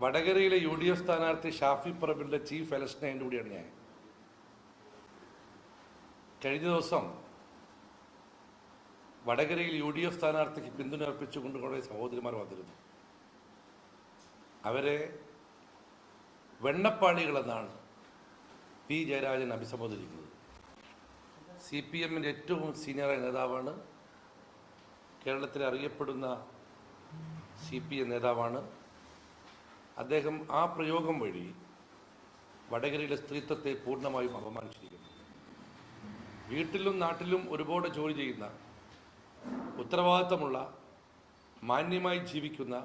വടകരയിലെ UDF സ്ഥാനാർത്ഥി Shafi പറമ്പിലിന്റെ chief election agent കൂടിയാണ് ഞാൻ. കഴിഞ്ഞ ദിവസം വടകരയിൽ UDF സ്ഥാനാർത്ഥിക്ക് പിന്തുണ അർപ്പിച്ചുകൊണ്ട് കുറേ സഹോദരിമാർ വന്നിരുന്നു. അവരെ വെണ്ണപ്പാളികളെന്നാണ് പി ജയരാജൻ അഭിസംബോധിക്കുന്നത്. CPM-ന്റെ ഏറ്റവും സീനിയറായ നേതാവാണ്, കേരളത്തിൽ അറിയപ്പെടുന്ന CPM നേതാവാണ്. അദ്ദേഹം ആ പ്രയോഗം വഴി വടകരയിലെ സ്ത്രീത്വത്തെ പൂർണ്ണമായും അപമാനിച്ചിരിക്കുന്നു. വീട്ടിലും നാട്ടിലും ഒരുപാട് ജോലി ചെയ്യുന്ന, ഉത്തരവാദിത്തമുള്ള, മാന്യമായി ജീവിക്കുന്ന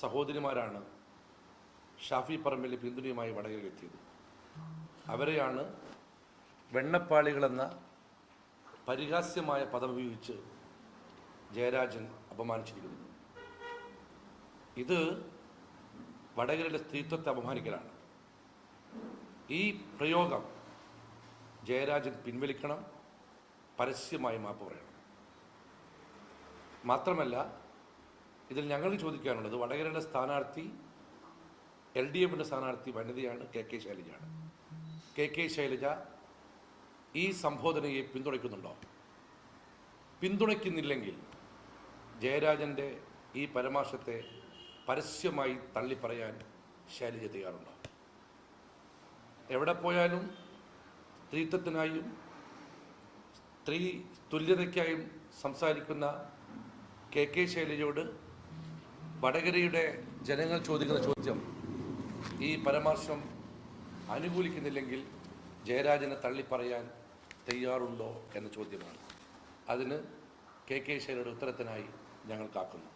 സഹോദരിമാരാണ് ഷാഫി പറമ്പിലിന്റെ പിന്തുണയുമായി വടകരയിലെത്തിയത്. അവരെയാണ് വെണ്ണപ്പാളികളെന്ന പരിഹാസ്യമായ പദം ഉപയോഗിച്ച് ജയരാജൻ അപമാനിച്ചിരിക്കുന്നത്. ഇത് വടകരയിലെ സ്ത്രീത്വത്തെ അപമാനിക്കലാണ്. ഈ പ്രയോഗം ജയരാജൻ പിൻവലിക്കണം, പരസ്യമായി മാപ്പ് പറയണം. മാത്രമല്ല, ഇതിൽ ഞങ്ങൾക്ക് ചോദിക്കാനുള്ളത്, വടകരയുടെ സ്ഥാനാർത്ഥി LDF-ന്റെ സ്ഥാനാർത്ഥി വനിതയാണ്, KK ശൈലജയാണ്. KK ശൈലജ ഈ സംബോധനയെ പിന്തുണയ്ക്കുന്നുണ്ടോ? പിന്തുണയ്ക്കുന്നില്ലെങ്കിൽ ജയരാജൻ്റെ ഈ പരാമർശത്തെ പരസ്യമായി തള്ളിപ്പറയാൻ ശൈലജ തയ്യാറുണ്ടോ? എവിടെ പോയാലും സ്ത്രീത്വത്തിനായും സ്ത്രീ തുല്യതയ്ക്കായും സംസാരിക്കുന്ന KK ശൈലജയോട് വടകരയുടെ ജനങ്ങൾ ചോദിക്കുന്ന ചോദ്യം, ഈ പരാമർശം അനുകൂലിക്കുന്നില്ലെങ്കിൽ ജയരാജനെ തള്ളിപ്പറയാൻ തയ്യാറുണ്ടോ എന്ന ചോദ്യമാണ്. അതിന് KK ശൈലജയുടെ ഉത്തരത്തിനായി ഞങ്ങൾ കാക്കുന്നു.